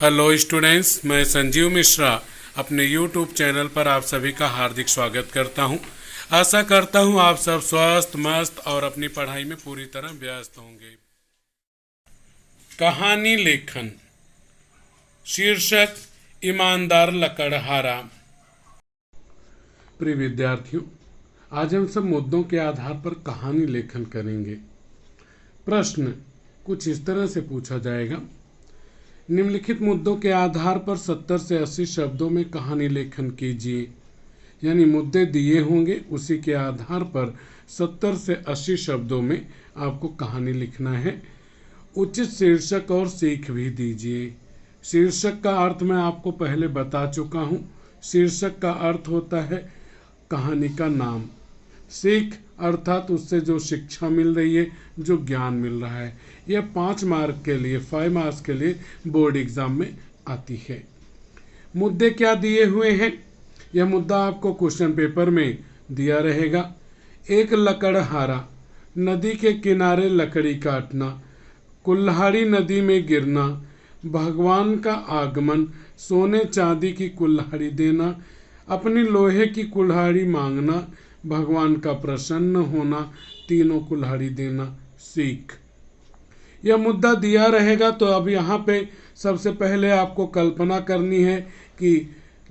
Hello students, मैं संजीव मिश्रा अपने YouTube channel पर आप सभी का हार्दिक स्वागत करता हूं। आशा करता हूं आप सब स्वस्थ मस्त और अपनी पढ़ाई में पूरी तरह व्यस्त होंगे। कहानी लेखन शीर्षक ईमानदार लकड़हारा। प्रिय विद्यार्थियों, आज हम सब मुद्दों के आधार पर कहानी लेखन करेंगे। प्रश्न कुछ इस तरह से पूछा जाएगा। निम्नलिखित मुद्दों के आधार पर 70 से 80 शब्दों में कहानी लेखन कीजिए। यानी मुद्दे दिए होंगे, उसी के आधार पर 70 से 80 शब्दों में आपको कहानी लिखना है। उचित शीर्षक और सीख भी दीजिए। शीर्षक का अर्थ मैं आपको पहले बता चुका हूँ। शीर्षक का अर्थ होता है कहानी का नाम। सीख अर्थात उससे जो शिक्षा मिल रही है, जो ज्ञान मिल रहा है। यह 5 मार्क के लिए 5 मार्क्स के लिए बोर्ड एग्जाम में आती है। मुद्दे क्या दिए हुए हैं? यह मुद्दा आपको क्वेश्चन पेपर में दिया रहेगा। एक लकड़हारा, नदी के किनारे लकड़ी काटना, कुल्हाड़ी नदी में गिरना, भगवान का आगमन, सोने चांदी की कुल्हाड़ी देना, अपनी लोहे की कुल्हाड़ी मांगना, भगवान का प्रसन्न होना, तीनों कुल्हाड़ी देना। सीख। यह मुद्दा दिया रहेगा तो अब यहाँ पे सबसे पहले आपको कल्पना करनी है कि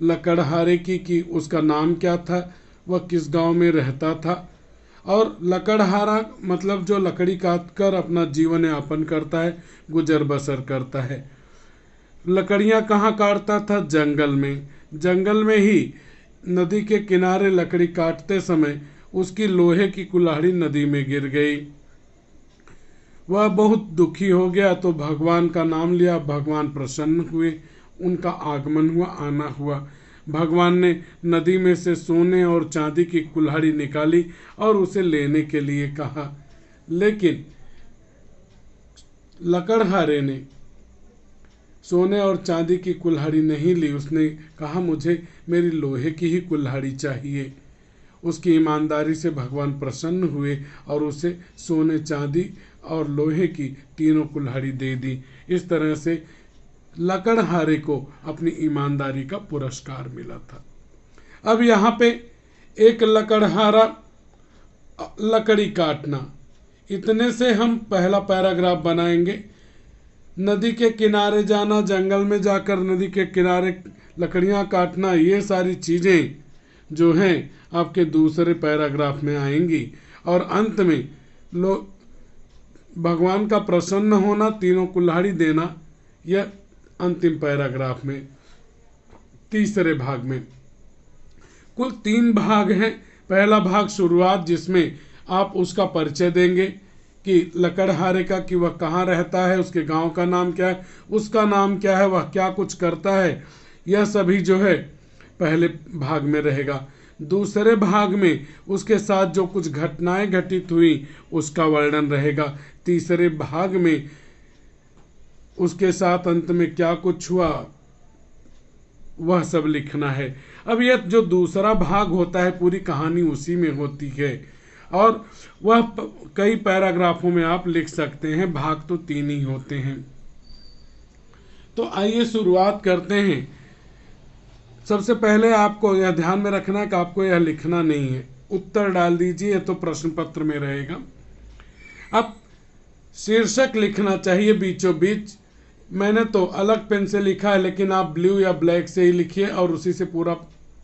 लकड़हारे की कि उसका नाम क्या था, वह किस गांव में रहता था। और लकड़हारा मतलब जो लकड़ी काट कर अपना जीवन यापन करता है, गुजर बसर करता है। लकड़ियाँ कहाँ काटता था? जंगल में। जंगल में ही नदी के किनारे लकड़ी काटते समय उसकी लोहे की कुल्हाड़ी नदी में गिर गई। वह बहुत दुखी हो गया तो भगवान का नाम लिया। भगवान प्रसन्न हुए, उनका आगमन हुआ, आना हुआ। भगवान ने नदी में से सोने और चांदी की कुल्हाड़ी निकाली और उसे लेने के लिए कहा, लेकिन लकड़हारे ने सोने और चांदी की कुल्हाड़ी नहीं ली। उसने कहा, मुझे मेरी लोहे की ही कुल्हाड़ी चाहिए। उसकी ईमानदारी से भगवान प्रसन्न हुए और उसे सोने चांदी और लोहे की तीनों कुल्हाड़ी दे दी। इस तरह से लकड़हारे को अपनी ईमानदारी का पुरस्कार मिला था। अब यहाँ पे एक लकड़हारा, लकड़ी काटना, इतने से हम पहला पैराग्राफ बनाएंगे। नदी के किनारे जाना, जंगल में जाकर नदी के किनारे लकड़ियाँ काटना, ये सारी चीज़ें जो हैं आपके दूसरे पैराग्राफ में आएंगी। और अंत में भगवान का प्रसन्न होना, तीनों कुल्हाड़ी देना, यह अंतिम पैराग्राफ में तीसरे भाग में। कुल 3 भाग हैं। पहला भाग शुरुआत, जिसमें आप उसका परिचय देंगे कि लकड़हारे का, कि वह कहाँ रहता है, उसके गांव का नाम क्या है, उसका नाम क्या है, वह क्या कुछ करता है, यह सभी जो है पहले भाग में रहेगा। दूसरे भाग में उसके साथ जो कुछ घटनाएं घटित हुई उसका वर्णन रहेगा। तीसरे भाग में उसके साथ अंत में क्या कुछ हुआ वह सब लिखना है। अब यह जो दूसरा भाग होता है, पूरी कहानी उसी में होती है और वह कई पैराग्राफों में आप लिख सकते हैं। भाग तो 3 ही होते हैं। तो आइए शुरुआत करते हैं। सबसे पहले आपको यह ध्यान में रखना है कि आपको यह लिखना नहीं है, उत्तर डाल दीजिए, तो प्रश्न पत्र में रहेगा। अब शीर्षक लिखना चाहिए बीचों बीच। मैंने तो अलग पेन से लिखा है, लेकिन आप ब्लू या ब्लैक से ही लिखिए और उसी से पूरा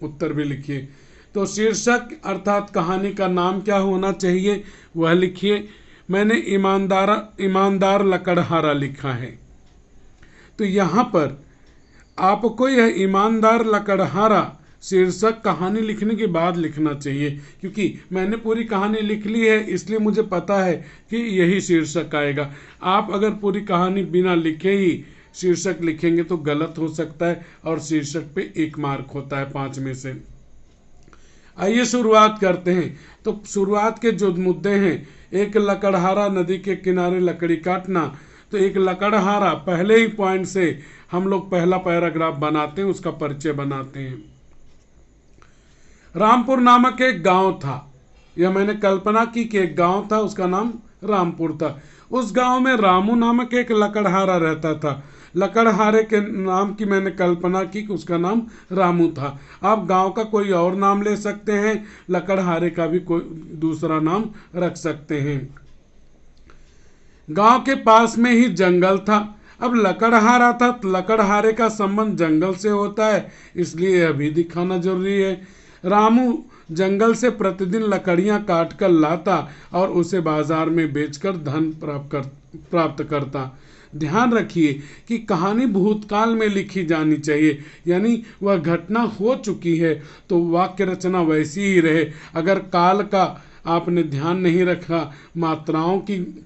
उत्तर भी लिखिए। तो शीर्षक अर्थात कहानी का नाम क्या होना चाहिए वह लिखिए। मैंने ईमानदार लकड़हारा लिखा है। तो यहाँ पर आपको यह ईमानदार लकड़हारा शीर्षक कहानी लिखने के बाद लिखना चाहिए, क्योंकि मैंने पूरी कहानी लिख ली है, इसलिए मुझे पता है कि यही शीर्षक आएगा। आप अगर पूरी कहानी बिना लिखे ही शीर्षक लिखेंगे तो गलत हो सकता है और शीर्षक पे 1 मार्क होता है 5 में से। आइए शुरुआत करते हैं। तो शुरुआत के जो मुद्दे हैं, एक लकड़हारा, नदी के किनारे लकड़ी काटना। तो एक लकड़हारा, पहले ही पॉइंट से हम लोग पहला पैराग्राफ बनाते हैं, उसका परिचय बनाते हैं। रामपुर नामक एक गांव था। यह मैंने कल्पना की कि एक गांव था, उसका नाम रामपुर था। उस गांव में रामू नामक एक लकड़हारा रहता था। लकड़हारे के नाम की मैंने कल्पना की कि उसका नाम रामू था। आप गांव का कोई और नाम ले सकते हैं, लकड़हारे का भी कोई दूसरा नाम रख सकते हैं। गांव के पास में ही जंगल था। अब लकड़हारा था तो लकड़हारे का संबंध जंगल से होता है, इसलिए यह भी दिखाना जरूरी है। रामू जंगल से प्रतिदिन लकड़ियां काट कर लाता और उसे बाजार में बेचकर धन प्राप्त करता। ध्यान रखिए कि कहानी भूतकाल में लिखी जानी चाहिए, यानी वह घटना हो चुकी है तो वाक्य रचना वैसी ही रहे। अगर काल का आपने ध्यान नहीं रखा, मात्राओं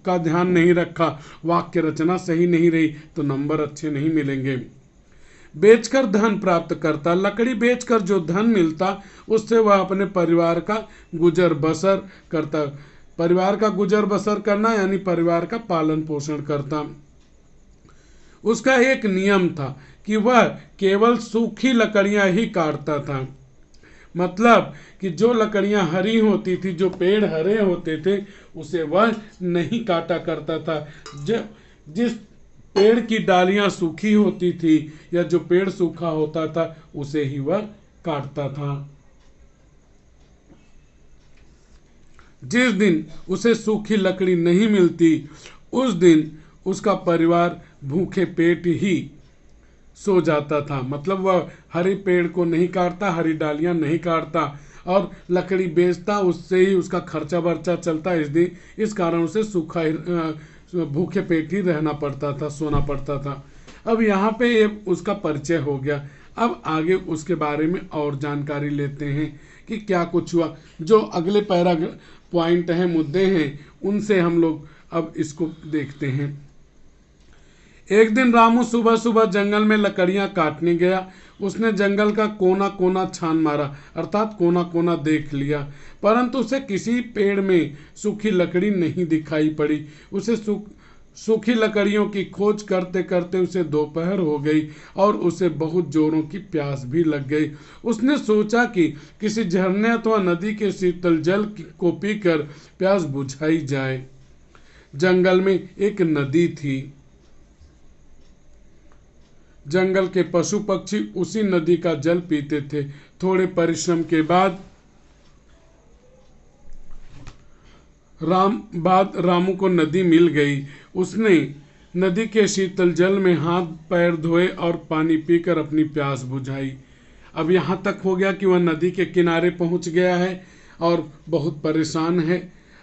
का ध्यान नहीं रखा, वाक्य रचना सही नहीं रही तो नंबर अच्छे नहीं मिलेंगे। बेचकर धन प्राप्त करता, लकड़ी बेचकर जो धन मिलता उससे वह अपने परिवार का गुजर बसर करता। परिवार का गुजर बसर करना यानी परिवार का पालन पोषण करता। उसका एक नियम था कि वह केवल सूखी लकड़ियां ही काटता था। मतलब कि जो लकड़ियां हरी होती थी, जो पेड़ हरे होते थे, उसे वह नहीं काटा करता था। जिस पेड़ की डालियां सूखी होती थी या जो पेड़ सूखा होता था उसे ही वह काटता था। जिस दिन उसे सूखी लकड़ी नहीं मिलती उस दिन उसका परिवार भूखे पेट ही सो जाता था। मतलब वह हरे पेड़ को नहीं काटता, हरी डालियां नहीं काटता और लकड़ी बेचता, उससे ही उसका खर्चा बर्चा चलता। इस कारण उसे सूखा भूखे पेट ही रहना पड़ता था, सोना पड़ता था। अब यहाँ पे ये उसका परिचय हो गया। अब आगे उसके बारे में और जानकारी लेते हैं कि क्या कुछ हुआ। जो अगले पॉइंट हैं, मुद्दे हैं, उनसे हम लोग अब इसको देखते हैं। एक दिन रामू सुबह सुबह जंगल में लकड़ियां काटने गया। उसने जंगल का कोना कोना छान मारा, अर्थात कोना कोना देख लिया, परंतु उसे किसी पेड़ में सूखी लकड़ी नहीं दिखाई पड़ी। उसे सूखी लकड़ियों की खोज करते करते उसे दोपहर हो गई और उसे बहुत जोरों की प्यास भी लग गई। उसने सोचा कि किसी झरने अथवा नदी के शीतल जल को पीकर प्यास बुझाई जाए। जंगल में एक नदी थी। जंगल के पशु पक्षी उसी नदी का जल पीते थे। थोड़े परिश्रम के बाद रामू को नदी मिल गई। उसने नदी के शीतल जल में हाथ पैर धोए और पानी पीकर अपनी प्यास बुझाई। अब यहाँ तक हो गया कि वह नदी के किनारे पहुँच गया है और बहुत परेशान है।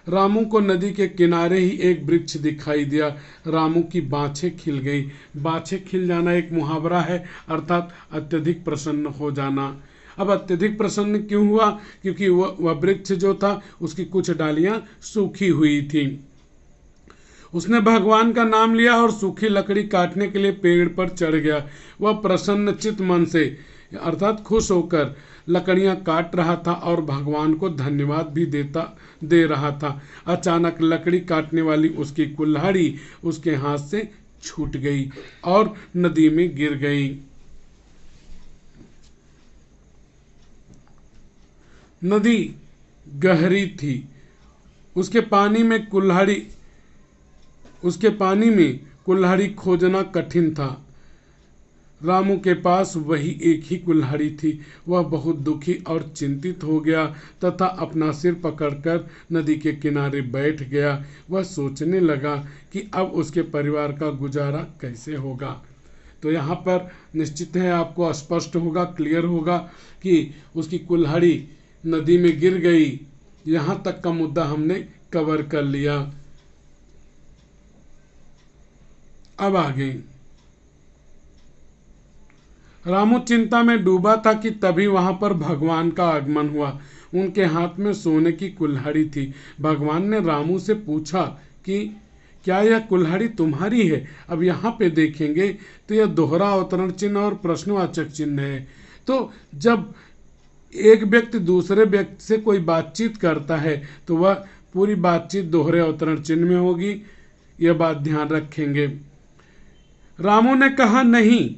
रामू को नदी के किनारे ही एक वृक्ष दिखाई दिया। रामू की बाछें खिल गई। बाछें खिल जाना एक मुहावरा है, अर्थात अत्यधिक प्रसन्न हो जाना। अब अत्यधिक प्रसन्न क्यों हुआ? क्योंकि वह वृक्ष जो था उसकी कुछ डालियां सूखी हुई थी। उसने भगवान का नाम लिया और सूखी लकड़ी काटने के लिए पेड़ पर चढ़ गया। वह प्रसन्नचित मन से अर्थात खुश होकर लकड़ियां काट रहा था और भगवान को धन्यवाद भी दे रहा था। अचानक लकड़ी काटने वाली उसकी कुल्हाड़ी उसके हाथ से छूट गई और नदी में गिर गई। नदी गहरी थी। उसके पानी में कुल्हाड़ी खोजना कठिन था। रामू के पास वही एक ही कुल्हाड़ी थी। वह बहुत दुखी और चिंतित हो गया तथा अपना सिर पकड़कर नदी के किनारे बैठ गया। वह सोचने लगा कि अब उसके परिवार का गुजारा कैसे होगा। तो यहाँ पर निश्चित है आपको स्पष्ट होगा, क्लियर होगा कि उसकी कुल्हाड़ी नदी में गिर गई। यहाँ तक का मुद्दा हमने कवर कर लिया। अब आगे रामू चिंता में डूबा था कि तभी वहां पर भगवान का आगमन हुआ। उनके हाथ में सोने की कुल्हाड़ी थी। भगवान ने रामू से पूछा कि क्या यह कुल्हाड़ी तुम्हारी है? अब यहाँ पे देखेंगे तो यह दोहरा अवतरण चिन्ह और प्रश्नवाचक चिन्ह है। तो जब एक व्यक्ति दूसरे व्यक्ति से कोई बातचीत करता है तो वह पूरी बातचीत दोहरे अवतरण चिन्ह में होगी। यह बात ध्यान रखेंगे। रामू ने कहा, नहीं,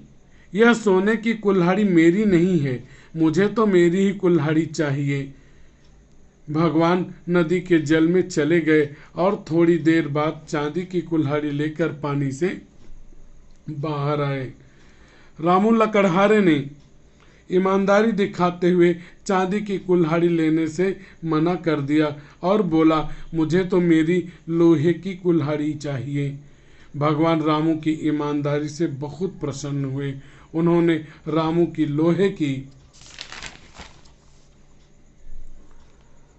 यह सोने की कुल्हाड़ी मेरी नहीं है, मुझे तो मेरी ही कुल्हाड़ी चाहिए। भगवान नदी के जल में चले गए और थोड़ी देर बाद चांदी की कुल्हाड़ी लेकर पानी से बाहर आए। रामू लकड़हारे ने ईमानदारी दिखाते हुए चांदी की कुल्हाड़ी लेने से मना कर दिया और बोला, मुझे तो मेरी लोहे की कुल्हाड़ी चाहिए। भगवान रामू की ईमानदारी से बहुत प्रसन्न हुए। उन्होंने रामू की लोहे की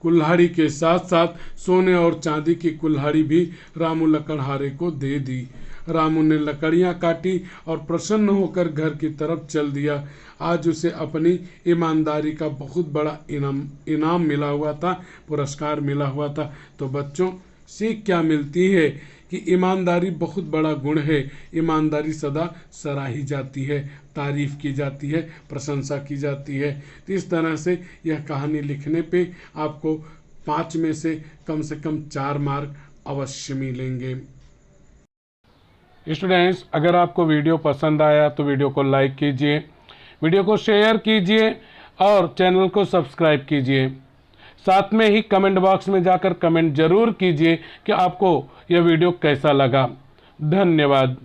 कुल्हाड़ी के साथ साथ सोने और चांदी की कुल्हाड़ी भी रामू लकड़हारे को दे दी। रामू ने लकड़ियां काटी और प्रसन्न होकर घर की तरफ चल दिया। आज उसे अपनी ईमानदारी का बहुत बड़ा इनाम मिला हुआ था, पुरस्कार मिला हुआ था। तो बच्चों, सीख क्या मिलती है कि ईमानदारी बहुत बड़ा गुण है। ईमानदारी सदा सराही जाती है, तारीफ की जाती है, प्रशंसा की जाती है। तो इस तरह से यह कहानी लिखने पे आपको 5 में से कम 4 मार्क अवश्य मिलेंगे। स्टूडेंट्स, अगर आपको वीडियो पसंद आया तो वीडियो को लाइक कीजिए, वीडियो को शेयर कीजिए और चैनल को सब्सक्राइब कीजिए। साथ में ही कमेंट बॉक्स में जाकर कमेंट जरूर कीजिए कि आपको यह वीडियो कैसा लगा। धन्यवाद।